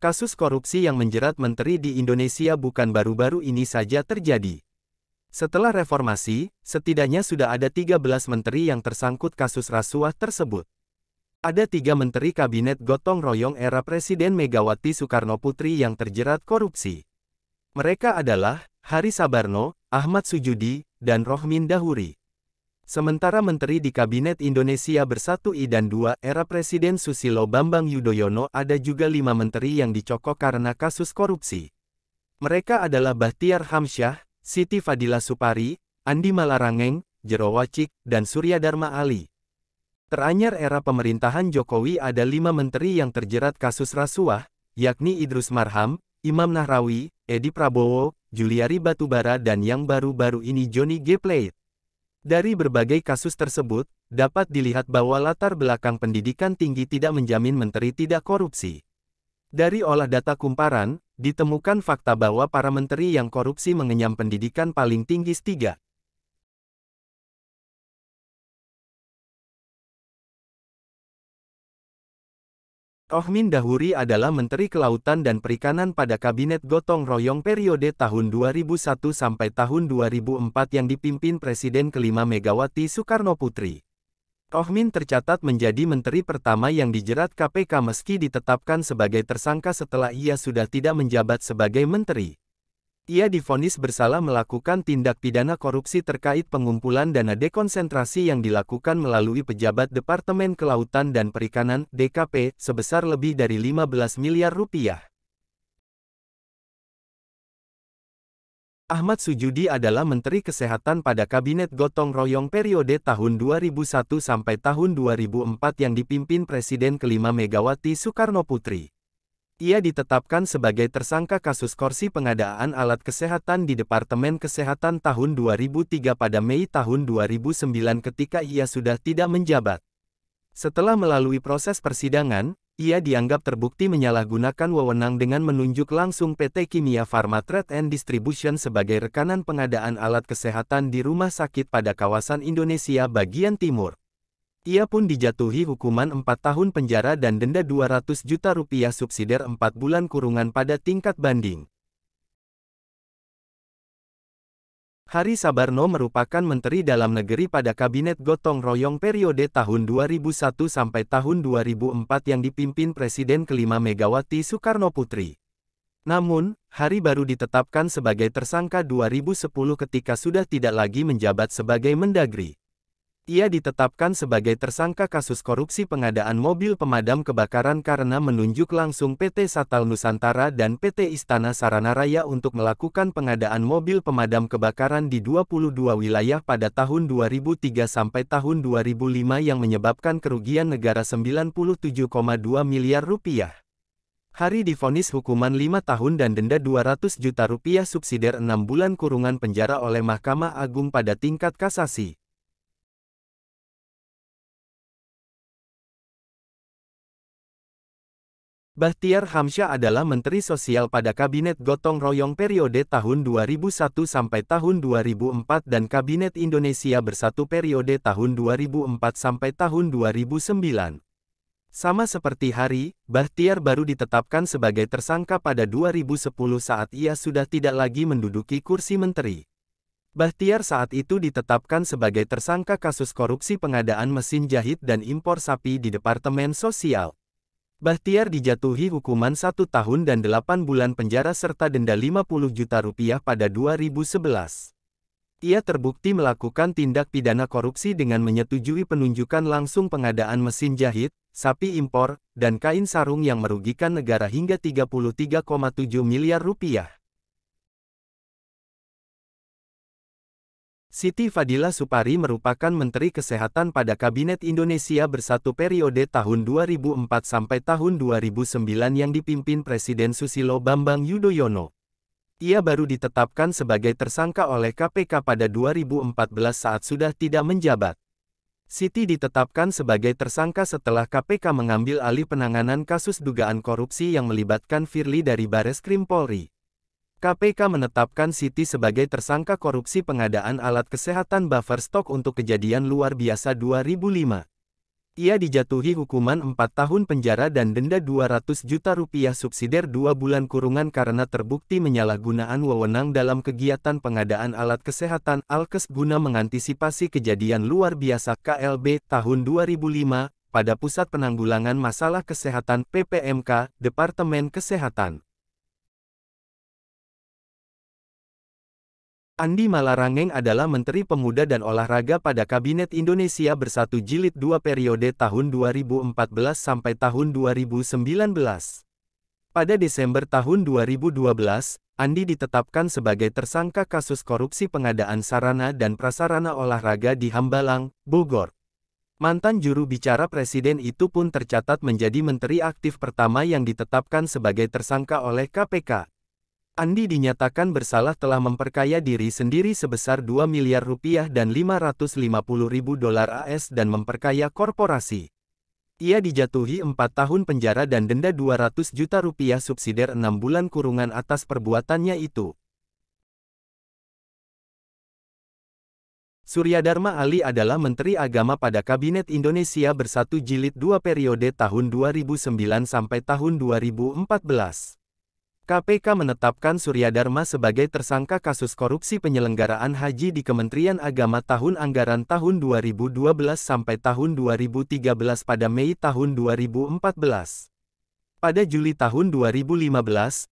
Kasus korupsi yang menjerat menteri di Indonesia bukan baru-baru ini saja terjadi. Setelah reformasi, setidaknya sudah ada 13 menteri yang tersangkut kasus rasuah tersebut. Ada 3 menteri kabinet gotong royong era Presiden Megawati Soekarnoputri yang terjerat korupsi. Mereka adalah Hari Sabarno, Ahmad Sujudi, dan Rohmin Dahuri. Sementara menteri di Kabinet Indonesia Bersatu I dan II era Presiden Susilo Bambang Yudhoyono ada juga 5 menteri yang dicokok karena kasus korupsi. Mereka adalah Bahtiar Hamsyah, Siti Fadila Supari, Andi Malarangeng, Jero Wacik, dan Surya Dharma Ali. Teranyar era pemerintahan Jokowi ada 5 menteri yang terjerat kasus rasuah, yakni Idrus Marham, Imam Nahrawi, Edi Prabowo, Juliari Batubara dan yang baru-baru ini Johnny G. Plate. Dari berbagai kasus tersebut, dapat dilihat bahwa latar belakang pendidikan tinggi tidak menjamin menteri tidak korupsi. Dari olah data kumparan, ditemukan fakta bahwa para menteri yang korupsi mengenyam pendidikan paling tinggi S3. Rohmin Dahuri adalah Menteri Kelautan dan Perikanan pada Kabinet Gotong Royong periode tahun 2001 sampai tahun 2004 yang dipimpin Presiden kelima Megawati Soekarnoputri. Rohmin tercatat menjadi menteri pertama yang dijerat KPK meski ditetapkan sebagai tersangka setelah ia sudah tidak menjabat sebagai menteri. Ia divonis bersalah melakukan tindak pidana korupsi terkait pengumpulan dana dekonsentrasi yang dilakukan melalui pejabat Departemen Kelautan dan Perikanan (DKP) sebesar lebih dari 15 miliar rupiah. Ahmad Sujudi adalah Menteri Kesehatan pada Kabinet Gotong Royong periode tahun 2001 sampai tahun 2004 yang dipimpin Presiden kelima Megawati Soekarnoputri. Ia ditetapkan sebagai tersangka kasus korupsi pengadaan alat kesehatan di Departemen Kesehatan tahun 2003 pada Mei tahun 2009 ketika ia sudah tidak menjabat. Setelah melalui proses persidangan, ia dianggap terbukti menyalahgunakan wewenang dengan menunjuk langsung PT Kimia Pharma Trade and Distribution sebagai rekanan pengadaan alat kesehatan di rumah sakit pada kawasan Indonesia bagian timur. Ia pun dijatuhi hukuman 4 tahun penjara dan denda 200 juta rupiah subsidiar 4 bulan kurungan pada tingkat banding. Hari Sabarno merupakan Menteri Dalam Negeri pada Kabinet Gotong Royong periode tahun 2001 sampai tahun 2004 yang dipimpin Presiden kelima Megawati Soekarnoputri. Namun, Hari baru ditetapkan sebagai tersangka 2010 ketika sudah tidak lagi menjabat sebagai Mendagri. Ia ditetapkan sebagai tersangka kasus korupsi pengadaan mobil pemadam kebakaran karena menunjuk langsung PT Satal Nusantara dan PT Istana Sarana Raya untuk melakukan pengadaan mobil pemadam kebakaran di 22 wilayah pada tahun 2003 sampai tahun 2005 yang menyebabkan kerugian negara 97,2 miliar rupiah. Hari divonis hukuman 5 tahun dan denda 200 juta rupiah subsidiar 6 bulan kurungan penjara oleh Mahkamah Agung pada tingkat kasasi. Bahtiar Hamsyah adalah Menteri Sosial pada Kabinet Gotong Royong periode tahun 2001 sampai tahun 2004 dan Kabinet Indonesia Bersatu periode tahun 2004 sampai tahun 2009. Sama seperti Hari, Bahtiar baru ditetapkan sebagai tersangka pada 2010 saat ia sudah tidak lagi menduduki kursi menteri. Bahtiar saat itu ditetapkan sebagai tersangka kasus korupsi pengadaan mesin jahit dan impor sapi di Departemen Sosial. Bahtiar dijatuhi hukuman 1 tahun dan 8 bulan penjara serta denda 50 juta rupiah pada 2011. Ia terbukti melakukan tindak pidana korupsi dengan menyetujui penunjukan langsung pengadaan mesin jahit, sapi impor, dan kain sarung yang merugikan negara hingga 33,7 miliar rupiah. Siti Fadila Supari merupakan Menteri Kesehatan pada Kabinet Indonesia Bersatu periode tahun 2004 sampai tahun 2009 yang dipimpin Presiden Susilo Bambang Yudhoyono. Ia baru ditetapkan sebagai tersangka oleh KPK pada 2014 saat sudah tidak menjabat. Siti ditetapkan sebagai tersangka setelah KPK mengambil alih penanganan kasus dugaan korupsi yang melibatkan Firly dari Bareskrim Polri. KPK menetapkan Siti sebagai tersangka korupsi pengadaan alat kesehatan buffer stok untuk kejadian luar biasa 2005. Ia dijatuhi hukuman 4 tahun penjara dan denda 200 juta rupiah subsidiar 2 bulan kurungan karena terbukti menyalahgunaan wewenang dalam kegiatan pengadaan alat kesehatan Alkes guna mengantisipasi kejadian luar biasa KLB tahun 2005 pada Pusat Penanggulangan Masalah Kesehatan PPMK, Departemen Kesehatan. Andi Malarangeng adalah Menteri Pemuda dan Olahraga pada Kabinet Indonesia Bersatu Jilid 2 periode tahun 2014 sampai tahun 2019. Pada Desember tahun 2012, Andi ditetapkan sebagai tersangka kasus korupsi pengadaan sarana dan prasarana olahraga di Hambalang, Bogor. Mantan juru bicara Presiden itu pun tercatat menjadi menteri aktif pertama yang ditetapkan sebagai tersangka oleh KPK. Andi dinyatakan bersalah telah memperkaya diri sendiri sebesar 2 miliar rupiah dan 550 ribu dolar AS dan memperkaya korporasi. Ia dijatuhi 4 tahun penjara dan denda 200 juta rupiah subsidiar 6 bulan kurungan atas perbuatannya itu. Suryadharma Ali adalah Menteri Agama pada Kabinet Indonesia Bersatu Jilid 2 periode tahun 2009 sampai tahun 2014. KPK menetapkan Suryadharma sebagai tersangka kasus korupsi penyelenggaraan haji di Kementerian Agama tahun anggaran tahun 2012 sampai tahun 2013 pada Mei tahun 2014. Pada Juli tahun 2015,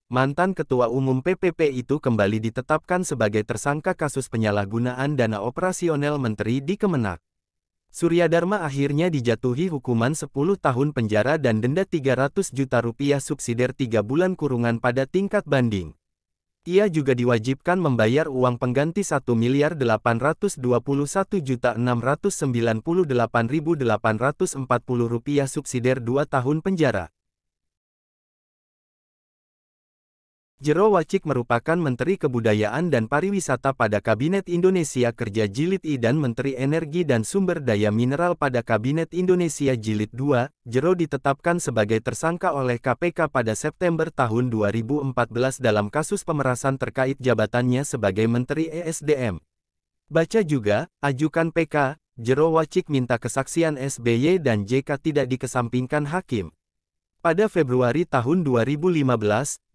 mantan Ketua Umum PPP itu kembali ditetapkan sebagai tersangka kasus penyalahgunaan dana operasional Menteri di Kemenak. Suryadharma akhirnya dijatuhi hukuman 10 tahun penjara dan denda 300 juta rupiah subsidiar 3 bulan kurungan pada tingkat banding. Ia juga diwajibkan membayar uang pengganti 1.821.698.840 rupiah subsidiar 2 tahun penjara. Jero Wacik merupakan Menteri Kebudayaan dan Pariwisata pada Kabinet Indonesia Kerja Jilid I dan Menteri Energi dan Sumber Daya Mineral pada Kabinet Indonesia Jilid II. Jero ditetapkan sebagai tersangka oleh KPK pada September tahun 2014 dalam kasus pemerasan terkait jabatannya sebagai Menteri ESDM. Baca juga, ajukan PK, Jero Wacik minta kesaksian SBY dan JK tidak dikesampingkan hakim. Pada Februari tahun 2015,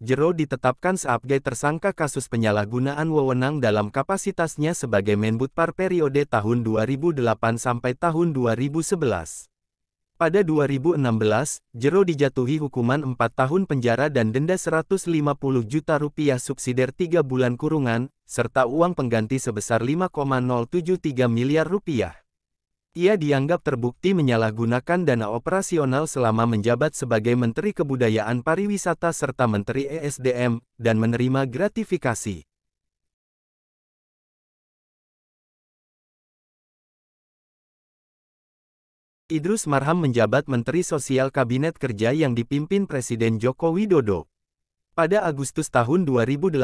Jero ditetapkan sebagai tersangka kasus penyalahgunaan wewenang dalam kapasitasnya sebagai Menbudpar periode tahun 2008 sampai tahun 2011. Pada 2016, Jero dijatuhi hukuman 4 tahun penjara dan denda 150 juta rupiah subsidiar 3 bulan kurungan, serta uang pengganti sebesar 5,073 miliar rupiah. Ia dianggap terbukti menyalahgunakan dana operasional selama menjabat sebagai Menteri Kebudayaan Pariwisata serta Menteri ESDM, dan menerima gratifikasi. Idrus Marham menjabat Menteri Sosial Kabinet Kerja yang dipimpin Presiden Joko Widodo. Pada Agustus tahun 2018,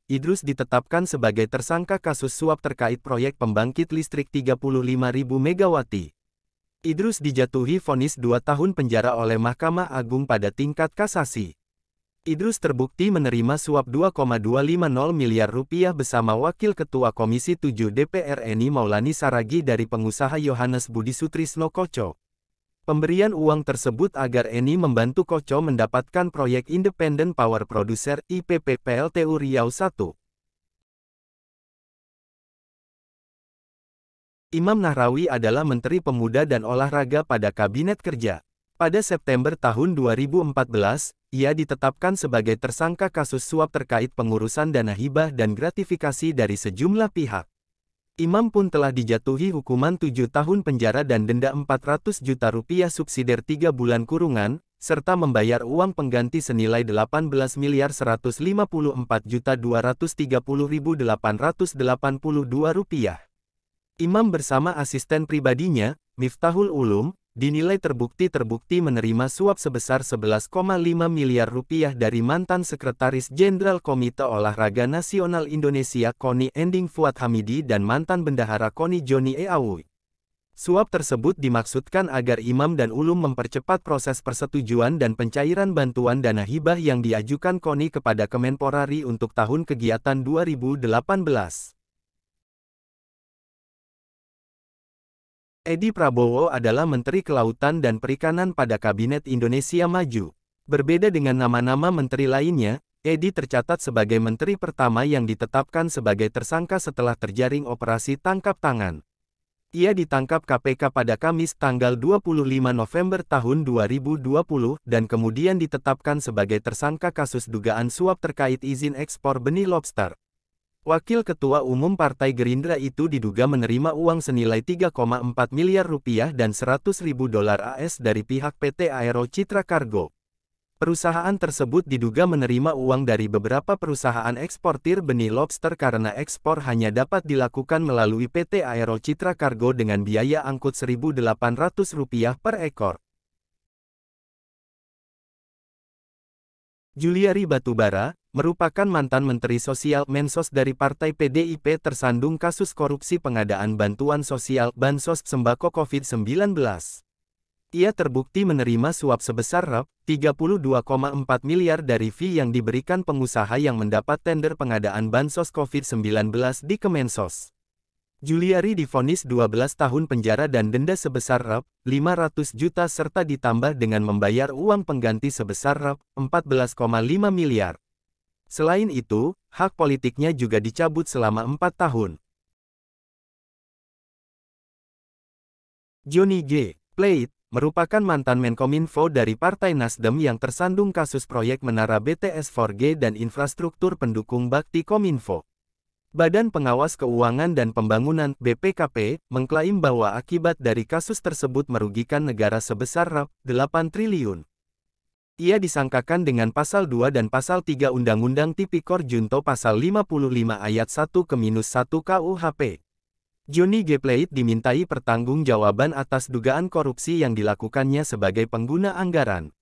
Idrus ditetapkan sebagai tersangka kasus suap terkait proyek pembangkit listrik 35.000 MW. Idrus dijatuhi vonis 2 tahun penjara oleh Mahkamah Agung pada tingkat kasasi. Idrus terbukti menerima suap 2,250 miliar rupiah bersama Wakil Ketua Komisi 7 DPR Eni Maulani Saragih dari pengusaha Yohanes Budi Sutrisno Koco. Pemberian uang tersebut agar Eni membantu Koco mendapatkan proyek Independent Power Producer (IPP) PLTU Riau I. Imam Nahrawi adalah Menteri Pemuda dan Olahraga pada Kabinet Kerja. Pada September tahun 2014, ia ditetapkan sebagai tersangka kasus suap terkait pengurusan dana hibah dan gratifikasi dari sejumlah pihak. Imam pun telah dijatuhi hukuman 7 tahun penjara dan denda 400 juta rupiah subsidiar 3 bulan kurungan, serta membayar uang pengganti senilai 18.254.230.882 rupiah. Imam bersama asisten pribadinya, Miftahul Ulum, dinilai terbukti menerima suap sebesar 11,5 miliar rupiah dari mantan Sekretaris Jenderal Komite Olahraga Nasional Indonesia KONI Ending Fuad Hamidi dan mantan Bendahara KONI Joni E. Awi. Suap tersebut dimaksudkan agar Imam dan Ulum mempercepat proses persetujuan dan pencairan bantuan dana hibah yang diajukan KONI kepada Kemenporari untuk tahun kegiatan 2018. Edi Prabowo adalah Menteri Kelautan dan Perikanan pada Kabinet Indonesia Maju. Berbeda dengan nama-nama menteri lainnya, Edi tercatat sebagai menteri pertama yang ditetapkan sebagai tersangka setelah terjaring operasi tangkap tangan. Ia ditangkap KPK pada Kamis tanggal 25 November tahun 2020 dan kemudian ditetapkan sebagai tersangka kasus dugaan suap terkait izin ekspor benih lobster. Wakil Ketua Umum Partai Gerindra itu diduga menerima uang senilai 3,4 miliar rupiah dan 100.000 dolar AS dari pihak PT Aero Citra Cargo. Perusahaan tersebut diduga menerima uang dari beberapa perusahaan eksportir benih lobster karena ekspor hanya dapat dilakukan melalui PT Aero Citra Cargo dengan biaya angkut Rp1.800 per ekor. Juliari Batubara, merupakan mantan Menteri Sosial Mensos dari Partai PDIP tersandung kasus korupsi pengadaan bantuan sosial Bansos Sembako COVID-19. Ia terbukti menerima suap sebesar Rp32,4 miliar dari fee yang diberikan pengusaha yang mendapat tender pengadaan Bansos COVID-19 di Kemensos. Juliari divonis 12 tahun penjara dan denda sebesar Rp500 juta serta ditambah dengan membayar uang pengganti sebesar Rp14,5 miliar. Selain itu, hak politiknya juga dicabut selama 4 tahun. Johnny G. Plate, merupakan mantan Menkominfo dari Partai Nasdem yang tersandung kasus proyek Menara BTS 4G dan infrastruktur pendukung bakti Kominfo. Badan Pengawas Keuangan dan Pembangunan (BPKP) mengklaim bahwa akibat dari kasus tersebut merugikan negara sebesar Rp8 triliun. Ia disangkakan dengan Pasal 2 dan Pasal 3 Undang-Undang Tipikor Junto Pasal 55 Ayat 1-1 KUHP. Johnny G. Plate dimintai pertanggungjawaban atas dugaan korupsi yang dilakukannya sebagai pengguna anggaran.